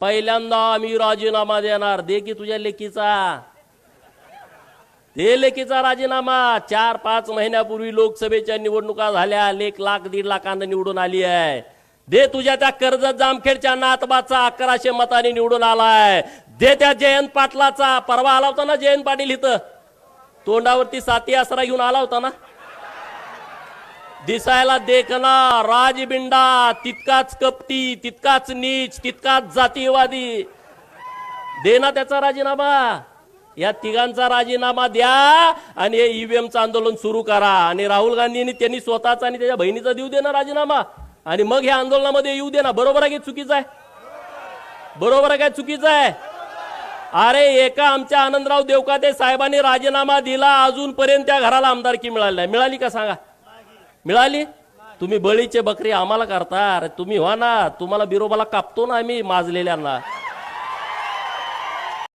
पहिल्यांदा आम्ही राजीनामा देणार. दे की तुझ्या लेकीचा, ते लेकीचा राजीनामा. 4-5 महिन्यापूर्वी लोकसभेच्या निवडणुका झाल्या, 1 लाख 1.5 लाखांना निवडून आली आहे. दे तुझ्या त्या कर्जत जामखेडच्या नातबाचा 1100 मतांनी निवडून आलाय. दे त्या जयंत पाटलाचा, परवा आला होता ना जयंत पाटील इथं, तोंडावरती साती आसरा घेऊन आला होता ना. दिसायला देखना राजबिंडा, तितकाच कपटी, तितकाच नीच, तितकाच जातीयवादी. दे ना त्याचा राजीनामा. या तिघांचा राजीनामा द्या आणि हे ईव्हीएमचं आंदोलन सुरू करा. आणि राहुल गांधींनी त्यांनी स्वतःचा आणि त्याच्या बहिणीचा देऊ दे ना राजीनामा, आणि मग हे आंदोलनामध्ये येऊ दे ना. बरोबर आहे की चुकीचं आहे? बरोबर आहे काय चुकीचं आहे? अरे एका आमच्या आनंदराव देवकाते साहेबांनी राजीनामा दिला, अजूनपर्यंत त्या घराला आमदारकी मिळाली नाही. मिळाली का सांगा? मिळाली? तुम्ही बळीचे बकरी आम्हाला करता. अरे तुम्ही व्हा ना, तुम्हाला बिरोबाला कापतो ना आम्ही माजलेल्यांना.